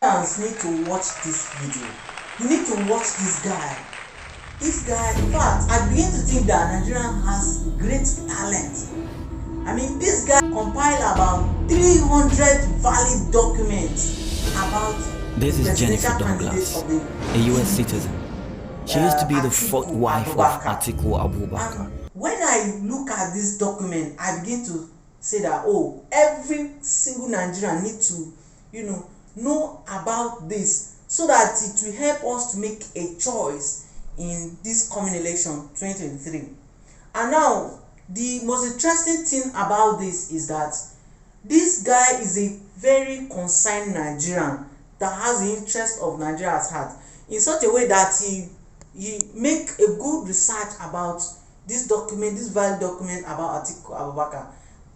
Nigerians need to watch this video. You need to watch this guy. This guy, in fact, I begin to think that Nigeria has great talent. I mean, this guy compiled about 300 valid documents about this is Jennifer candidates Douglas, of the a US citizen. She used to be the fourth wife of Atiku Abubakar. When I look at this document, I begin to say that, oh, every single Nigerian need to, know about this so that it will help us to make a choice in this coming election 2023. And now, the most interesting thing about this is that this guy is a very concerned Nigerian that has the interest of Nigeria at heart, in such a way that he make a good research about this document, this valid document about Atiku Abubakar.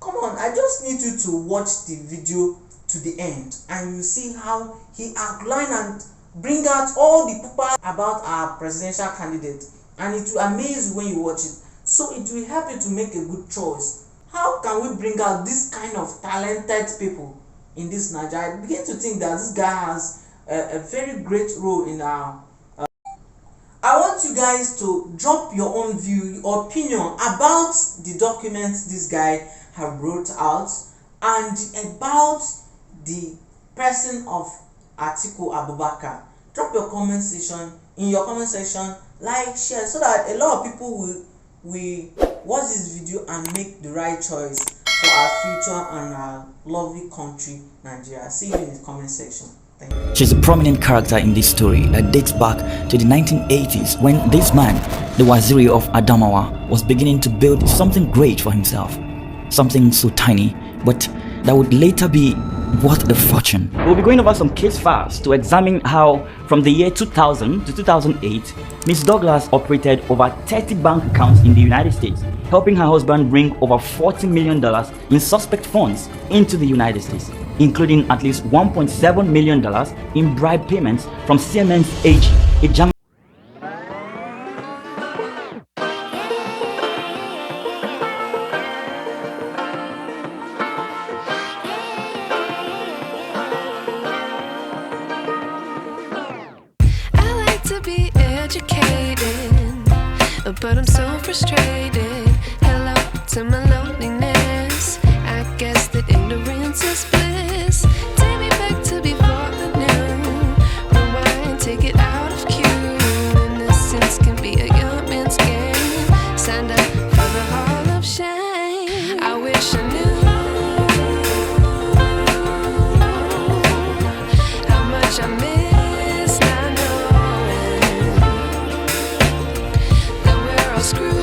Come on, I just need you to watch the video to the end and you see how he outline and bring out all the papers about our presidential candidate, and it will amaze you when you watch it. So it will help you to make a good choice. How can we bring out this kind of talented people in this Nigeria? I begin to think that this guy has a very great role in our I want you guys to drop your own view, your opinion about the documents this guy have wrote out and about the person of Atiku Abubakar. Drop your comment section like, share, so that a lot of people will watch this video and make the right choice for our future and our lovely country, Nigeria. See you in the comment section. She's a prominent character in this story that dates back to the 1980s when this man, the Waziri of Adamawa, was beginning to build something great for himself. Something so tiny, but that would later be worth a fortune. We'll be going over some case files to examine how, from the year 2000 to 2008, Ms. Douglas operated over 30 bank accounts in the United States, helping her husband bring over $40 million in suspect funds into the United States, including at least $1.7 million in bribe payments from Siemens AG, a German. I like to be educated, but I'm so frustrated. Hello to my loneliness. I guess that ignorance is bliss. Take me back to before I knew. Rewind, take it out of cue. Innocence can be a young man's game. Signed up for the hall of shame. I wish I knew how much I miss not knowing that we're all screwed.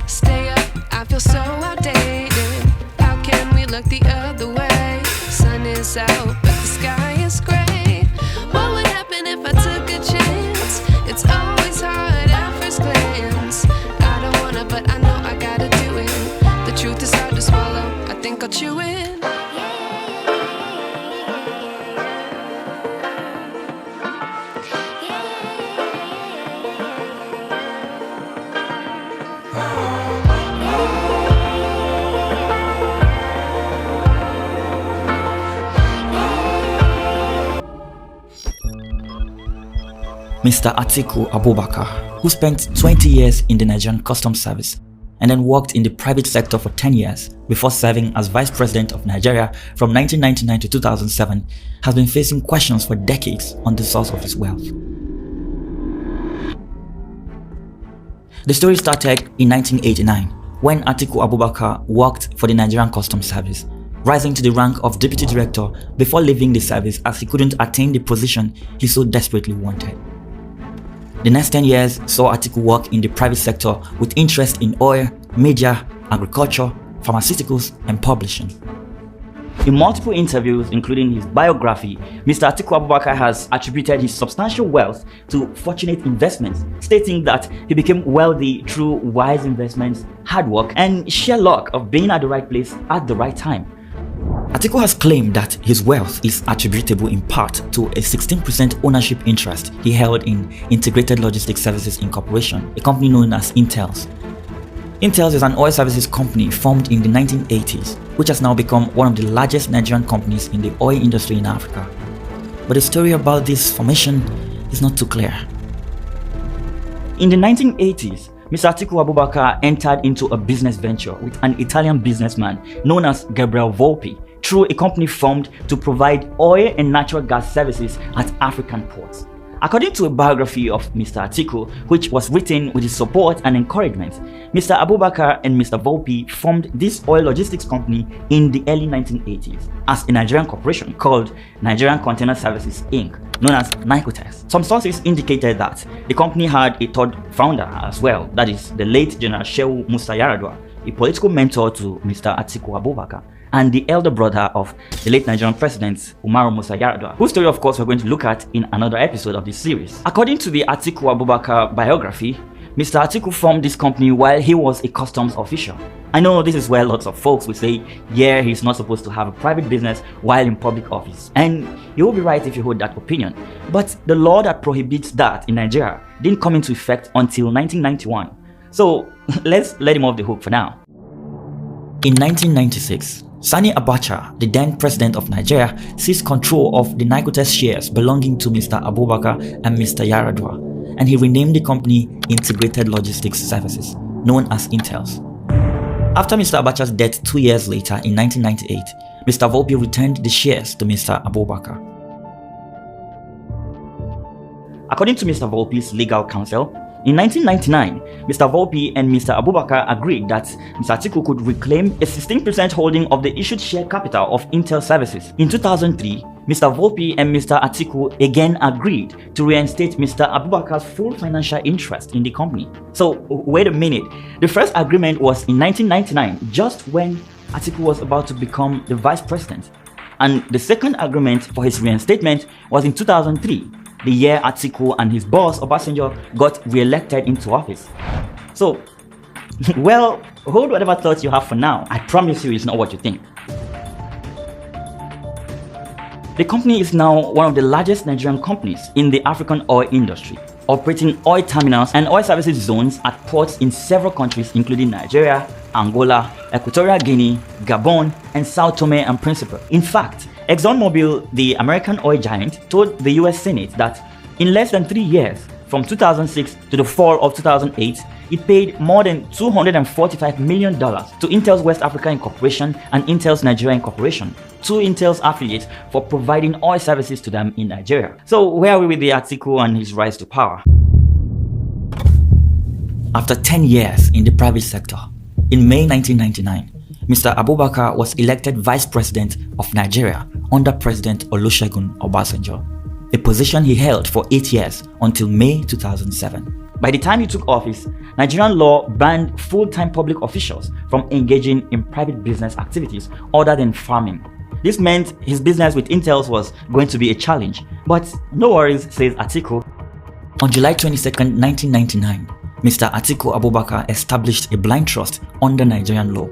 Stay up, I feel so outdated. How can we look the other way? Sun is out, but the sky is gray. What would happen if I took a chance? It's always hard at first glance. I don't wanna, but I know I gotta do it. The truth is hard to swallow, I think I'll chew it. Mr. Atiku Abubakar, who spent 20 years in the Nigerian Customs Service and then worked in the private sector for 10 years before serving as Vice President of Nigeria from 1999 to 2007, has been facing questions for decades on the source of his wealth. The story started in 1989 when Atiku Abubakar worked for the Nigerian Customs Service, rising to the rank of Deputy Director before leaving the service as he couldn't attain the position he so desperately wanted. The next 10 years saw Atiku work in the private sector with interest in oil, media, agriculture, pharmaceuticals, and publishing. In multiple interviews, including his biography, Mr. Atiku Abubakar has attributed his substantial wealth to fortunate investments, stating that he became wealthy through wise investments, hard work, and sheer luck of being at the right place at the right time. Atiku has claimed that his wealth is attributable in part to a 16% ownership interest he held in Integrated Logistics Services Incorporation, a company known as Intels. Intels is an oil services company formed in the 1980s, which has now become one of the largest Nigerian companies in the oil industry in Africa. But the story about this formation is not too clear. In the 1980s, Mr. Atiku Abubakar entered into a business venture with an Italian businessman known as Gabriel Volpi through a company formed to provide oil and natural gas services at African ports. According to a biography of Mr. Atiku, which was written with his support and encouragement, Mr. Abubakar and Mr. Volpi formed this oil logistics company in the early 1980s as a Nigerian corporation called Nigerian Container Services Inc., known as Nicotex. Some sources indicated that the company had a third founder as well, that is the late General Shehu Musa Yaradua, a political mentor to Mr. Atiku Abubakar, and the elder brother of the late Nigerian president Umaru Musa Yaradua, whose story of course we're going to look at in another episode of this series. According to the Atiku Abubakar biography, Mr. Atiku formed this company while he was a customs official. I know this is where lots of folks will say, yeah, he's not supposed to have a private business while in public office. And you will be right if you hold that opinion. But the law that prohibits that in Nigeria didn't come into effect until 1991. So let's let him off the hook for now. In 1996, Sani Abacha, the then president of Nigeria, seized control of the Nicotex shares belonging to Mr. Abubakar and Mr. Yaradua, and he renamed the company Integrated Logistics Services, known as Intels. After Mr. Abacha's death 2 years later in 1998, Mr. Volpi returned the shares to Mr. Abubakar. According to Mr. Volpi's legal counsel, in 1999, Mr. Volpi and Mr. Abubakar agreed that Mr. Atiku could reclaim a 16% holding of the issued share capital of Intel Services. In 2003, Mr. Volpi and Mr. Atiku again agreed to reinstate Mr. Abubakar's full financial interest in the company. So, wait a minute. The first agreement was in 1999, just when Atiku was about to become the vice president. And the second agreement for his reinstatement was in 2003. The year Atiku and his boss Obasanjo got re-elected into office. So, well, hold whatever thoughts you have for now. I promise you it's not what you think. The company is now one of the largest Nigerian companies in the African oil industry, operating oil terminals and oil services zones at ports in several countries including Nigeria, Angola, Equatorial Guinea, Gabon, and Sao Tome and Principe. In fact, ExxonMobil, the American oil giant, told the US Senate that in less than 3 years, from 2006 to the fall of 2008, it paid more than $245 million to Intels West Africa Incorporation and Intels Nigeria Incorporation, two Intels affiliates, for providing oil services to them in Nigeria. So where are we with the Atiku and his rise to power? After 10 years in the private sector, in May 1999, Mr. Abubakar was elected Vice President of Nigeria under President Olusegun Obasanjo, a position he held for 8 years until May 2007. By the time he took office, Nigerian law banned full-time public officials from engaging in private business activities other than farming. This meant his business with Intels was going to be a challenge, but no worries, says Atiku. On July 22, 1999, Mr. Atiku Abubakar established a blind trust under Nigerian law.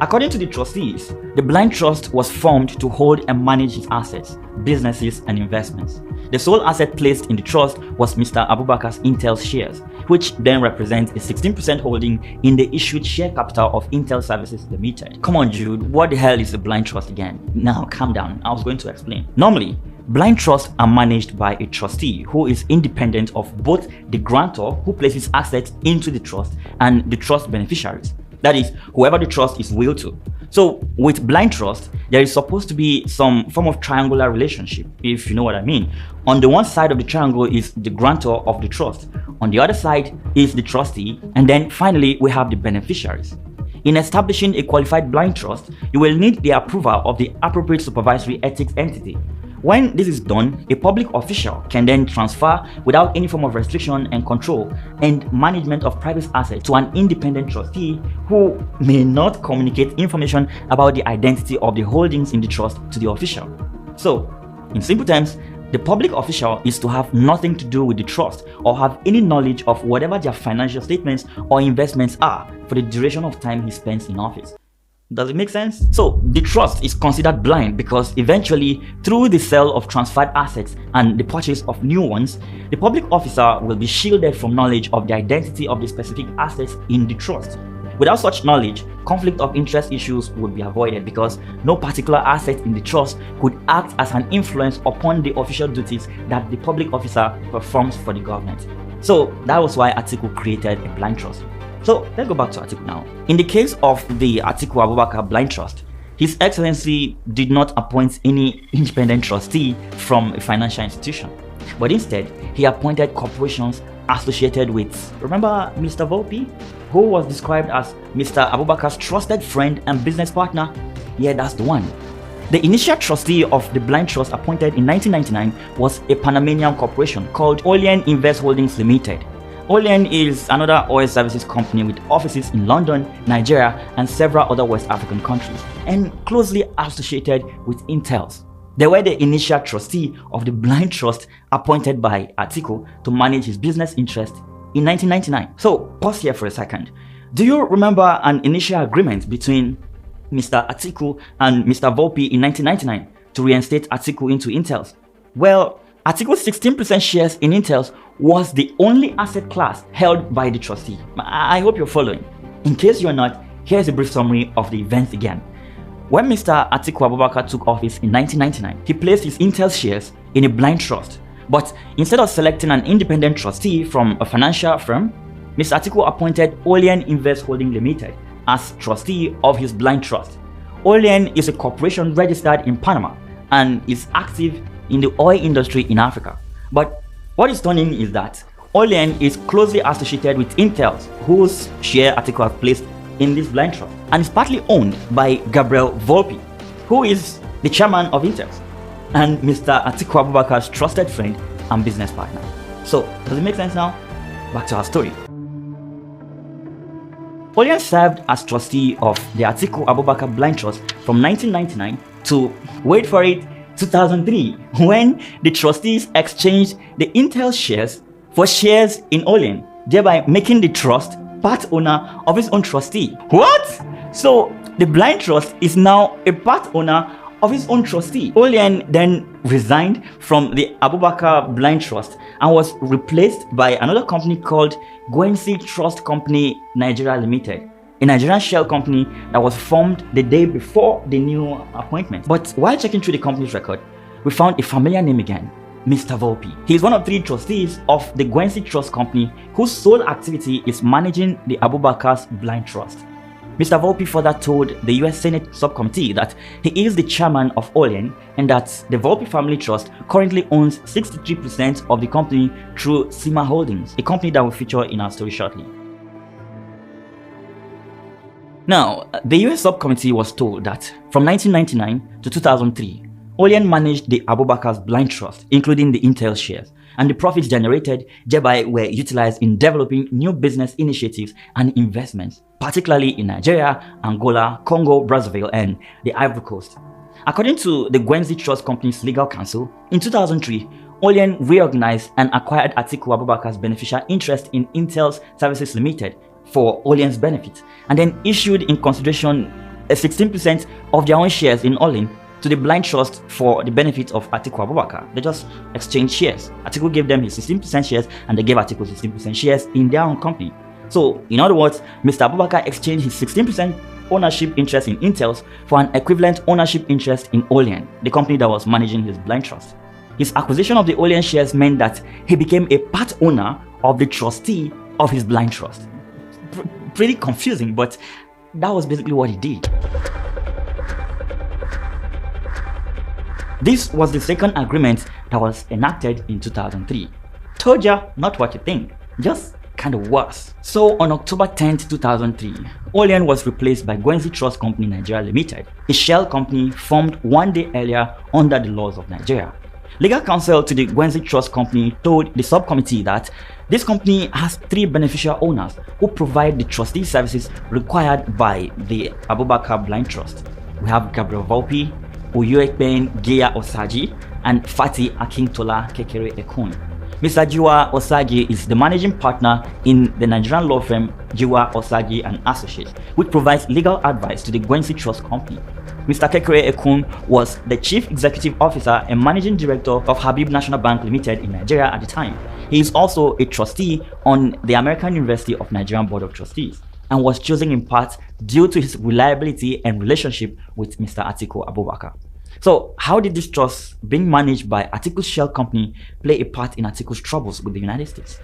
According to the trustees, the blind trust was formed to hold and manage his assets, businesses, and investments. The sole asset placed in the trust was Mr. Abubakar's Intel shares, which then represents a 16% holding in the issued share capital of Intel Services Limited. Come on, Jude, what the hell is a blind trust again? Now, calm down, I was going to explain. Normally, blind trusts are managed by a trustee who is independent of both the grantor who places assets into the trust and the trust beneficiaries. That is, whoever the trust is willed to. So with blind trust, there is supposed to be some form of triangular relationship, if you know what I mean. On the one side of the triangle is the grantor of the trust. On the other side is the trustee. And then finally, we have the beneficiaries. In establishing a qualified blind trust, you will need the approval of the appropriate supervisory ethics entity, When this is done, a public official can then transfer without any form of restriction and control and management of private assets to an independent trustee who may not communicate information about the identity of the holdings in the trust to the official. So, in simple terms, the public official is to have nothing to do with the trust or have any knowledge of whatever their financial statements or investments are for the duration of time he spends in office. Does it make sense? So the trust is considered blind because eventually, through the sale of transferred assets and the purchase of new ones, the public officer will be shielded from knowledge of the identity of the specific assets in the trust. Without such knowledge, conflict of interest issues would be avoided because no particular asset in the trust could act as an influence upon the official duties that the public officer performs for the government. So that was why Atiku created a blind trust. So let's go back to Atiku now. In the case of the Atiku Abubakar Blind Trust, His Excellency did not appoint any independent trustee from a financial institution, but instead he appointed corporations associated with, remember Mr. Volpi, who was described as Mr. Abubakar's trusted friend and business partner? Yeah, that's the one. The initial trustee of the Blind Trust appointed in 1999 was a Panamanian corporation called Obi Invest Holdings Limited. Obi is another oil services company with offices in London, Nigeria, and several other West African countries, and closely associated with Intels. They were the initial trustee of the Blind Trust appointed by Atiku to manage his business interest in 1999. So, pause here for a second. Do you remember an initial agreement between Mr. Atiku and Mr. Volpi in 1999 to reinstate Atiku into Intels? Well, Atiku's 16% shares in Intels was the only asset class held by the trustee. I hope you're following. In case you're not, here's a brief summary of the events again. When Mr. Atiku Abubakar took office in 1999, he placed his Intel shares in a blind trust. But instead of selecting an independent trustee from a financial firm, Mr. Atiku appointed Obi Invest Holdings Limited as trustee of his blind trust. Obi is a corporation registered in Panama and is active in the oil industry in Africa. But what is stunning is that Obi is closely associated with Intels, whose share Atiku has placed in this blind trust, and is partly owned by Gabriel Volpi, who is the chairman of Intels and Mr. Atiku Abubakar's trusted friend and business partner. So, does it make sense now? Back to our story. Obi served as trustee of the Atiku Abubakar Blind Trust from 1999 to, wait for it, 2003, when the trustees exchanged the Intel shares for shares in Obi, thereby making the trust part owner of his own trustee. What? So the Blind Trust is now a part owner of his own trustee. Obi then resigned from the Abubakar Blind Trust and was replaced by another company called Gwensi Trust Company Nigeria Limited, a Nigerian shell company that was formed the day before the new appointment. But while checking through the company's record, we found a familiar name again, Mr. Volpi. He is one of 3 trustees of the Gwensi Trust Company, whose sole activity is managing the Abubakar's Blind Trust. Mr. Volpi further told the US Senate subcommittee that he is the chairman of Obi and that the Volpi Family Trust currently owns 63% of the company through Sima Holdings, a company that will feature in our story shortly. Now, the US subcommittee was told that from 1999 to 2003, Obi managed the Abubakar's Blind Trust, including the Intel shares, and the profits generated thereby were utilized in developing new business initiatives and investments, particularly in Nigeria, Angola, Congo, Brazzaville, and the Ivory Coast. According to the Gwensi Trust Company's legal counsel, in 2003, Obi reorganized and acquired Atiku Abubakar's beneficial interest in Intel Services Limited for Obi's benefit, and then issued in consideration 16% of their own shares in Obi to the Blind Trust for the benefit of Atiku Abubakar. They just exchanged shares. Atiku gave them his 16% shares and they gave Atiku 16% shares in their own company. So, in other words, Mr. Abubakar exchanged his 16% ownership interest in Intels for an equivalent ownership interest in Obi, the company that was managing his Blind Trust. His acquisition of the Obi shares meant that he became a part owner of the trustee of his Blind Trust. Pretty confusing, but that was basically what he did. This was the second agreement that was enacted in 2003. Told ya, not what you think, just kind of worse. So on October 10th, 2003, Olean was replaced by Gwenzi Trust Company Nigeria Limited, a shell company formed one day earlier under the laws of Nigeria. Legal counsel to the Gwenzi Trust Company told the subcommittee that this company has 3 beneficial owners who provide the trustee services required by the Abubakar Blind Trust. We have Gabriel Volpi, Oyoekpen Geya Osagi, and Fati Akintola Kekere Ekun. Mr. Jiwa Osagi is the managing partner in the Nigerian law firm Jiwa Osagi and Associates, which provides legal advice to the Gwenzi Trust Company. Mr. Kekere Ekun was the chief executive officer and managing director of Habib National Bank Limited in Nigeria at the time. He is also a trustee on the American University of Nigerian Board of Trustees and was chosen in part due to his reliability and relationship with Mr. Atiku Abubakar. So how did this trust, being managed by Atiku's shell company, play a part in Atiku's troubles with the United States?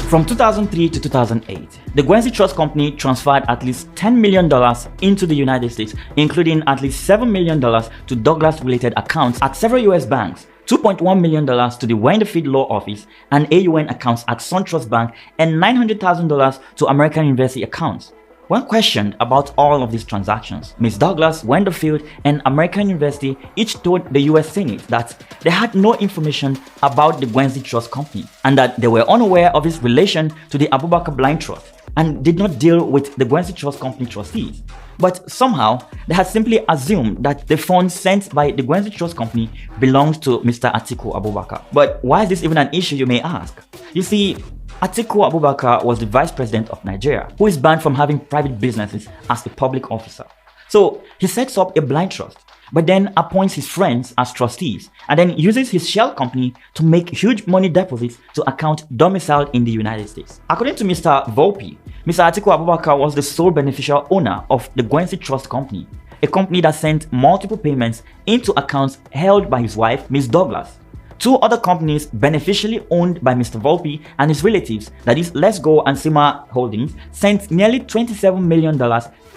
From 2003 to 2008, the Gwenzi Trust Company transferred at least $10 million into the United States, including at least $7 million to Douglas-related accounts at several US banks, $2.1 million to the Wenderfield Law Office and AUN accounts at SunTrust Bank, and $900,000 to American University accounts. When questioned about all of these transactions, Ms. Douglas, Wenderfield, and American University each told the US Senate that they had no information about the Gwenzi Trust Company and that they were unaware of its relation to the Abubakar Blind Trust and did not deal with the Gwenzi Trust Company trustees. But somehow, they had simply assumed that the funds sent by the Gwenzi Trust Company belonged to Mr. Atiku Abubakar. But why is this even an issue, you may ask? You see, Atiku Abubakar was the vice president of Nigeria, who is banned from having private businesses as a public officer. So he sets up a blind trust, but then appoints his friends as trustees, and then uses his shell company to make huge money deposits to account domiciled in the United States. According to Mr. Volpi, Mr. Atiku Abubakar was the sole beneficial owner of the Gwenzi Trust Company, a company that sent multiple payments into accounts held by his wife, Ms. Douglas. 2 other companies beneficially owned by Mr. Volpi and his relatives, that is Let's Go and Sima Holdings, sent nearly $27 million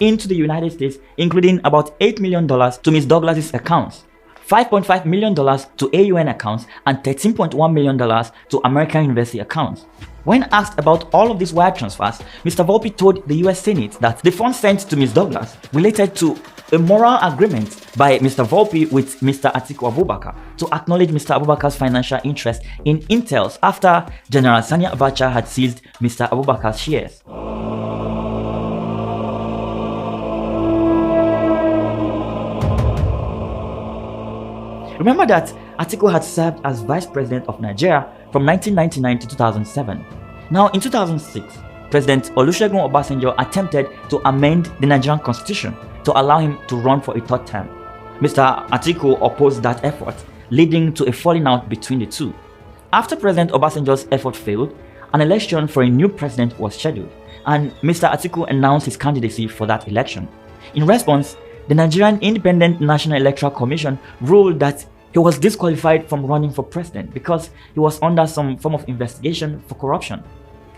into the United States, including about $8 million to Ms. Douglas's accounts, $5.5 million to AUN accounts, and $13.1 million to American University accounts. When asked about all of these wire transfers, Mr. Volpi told the US Senate that the funds sent to Ms. Douglas related to a moral agreement by Mr. Volpi with Mr. Atiku Abubakar to acknowledge Mr. Abubakar's financial interest in Intels after General Sani Abacha had seized Mr. Abubakar's shares. Remember that Atiku had served as vice president of Nigeria from 1999 to 2007. Now in 2006, President Olusegun Obasanjo attempted to amend the Nigerian constitution to allow him to run for a 3rd term. Mr. Atiku opposed that effort, leading to a falling out between the two. After President Obasanjo's effort failed, an election for a new president was scheduled, and Mr. Atiku announced his candidacy for that election. In response, the Nigerian Independent National Electoral Commission ruled that he was disqualified from running for president because he was under some form of investigation for corruption.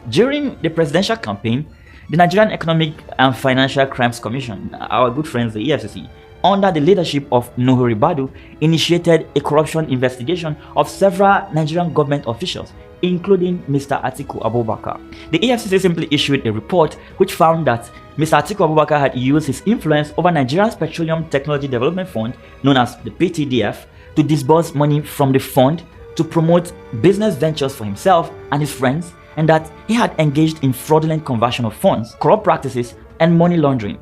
During the presidential campaign, the Nigerian Economic and Financial Crimes Commission, our good friends the EFCC, under the leadership of Nuhu Ribadu, initiated a corruption investigation of several Nigerian government officials, including Mr. Atiku Abubakar. The EFCC simply issued a report which found that Mr. Atiku Abubakar had used his influence over Nigeria's Petroleum Technology Development Fund, known as the PTDF, to disburse money from the fund to promote business ventures for himself and his friends, and that he had engaged in fraudulent conversion of funds, corrupt practices, and money laundering.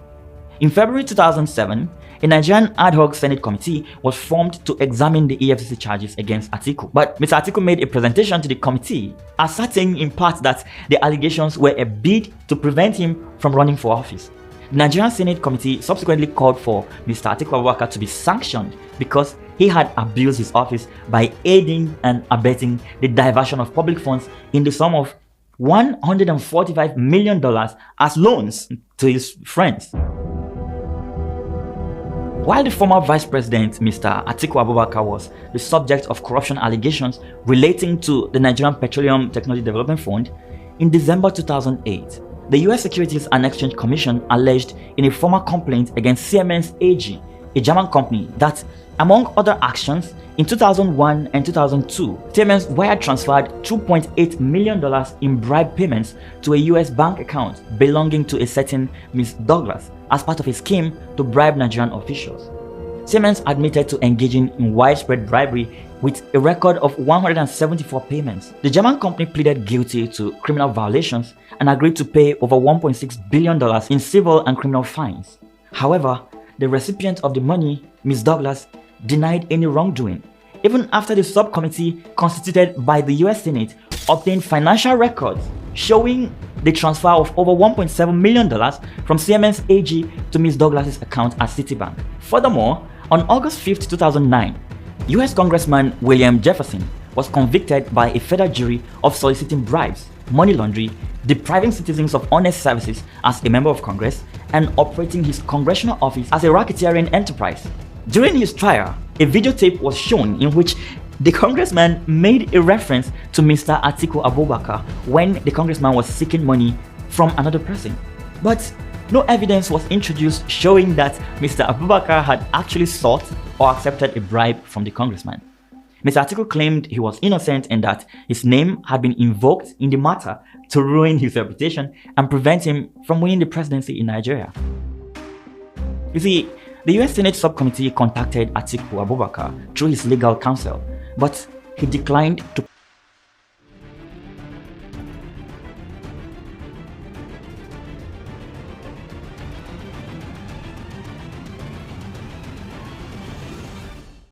In February 2007, a Nigerian ad hoc Senate committee was formed to examine the EFCC charges against Atiku. But Mr. Atiku made a presentation to the committee, asserting in part that the allegations were a bid to prevent him from running for office. The Nigerian Senate committee subsequently called for Mr. Atiku Abubakar to be sanctioned because he had abused his office by aiding and abetting the diversion of public funds in the sum of $145 million as loans to his friends. While the former vice president, Mr. Atiku Abubakar, was the subject of corruption allegations relating to the Nigerian Petroleum Technology Development Fund, in December 2008, The US Securities and Exchange Commission alleged in a formal complaint against Siemens AG, a German company, that, among other actions, in 2001 and 2002, Siemens wire transferred $2.8 million in bribe payments to a US bank account belonging to a certain Ms. Douglas as part of a scheme to bribe Nigerian officials. Siemens admitted to engaging in widespread bribery with a record of 174 payments. The German company pleaded guilty to criminal violations and agreed to pay over $1.6 billion in civil and criminal fines. However, the recipient of the money, Ms. Douglas, denied any wrongdoing, even after the subcommittee constituted by the US Senate obtained financial records showing the transfer of over $1.7 million from Siemens AG to Ms. Douglas's account at Citibank. Furthermore, on August 5, 2009, US Congressman William Jefferson was convicted by a federal jury of soliciting bribes, money laundering, depriving citizens of honest services as a member of Congress, and operating his congressional office as a racketeering enterprise. During his trial, a videotape was shown in which the congressman made a reference to Mr. Atiku Abubakar when the congressman was seeking money from another person. But no evidence was introduced showing that Mr. Abubakar had actually sought or accepted a bribe from the congressman. Mr. Atiku claimed he was innocent and that his name had been invoked in the matter to ruin his reputation and prevent him from winning the presidency in Nigeria. You see, the US Senate subcommittee contacted Atiku Abubakar through his legal counsel, but he declined to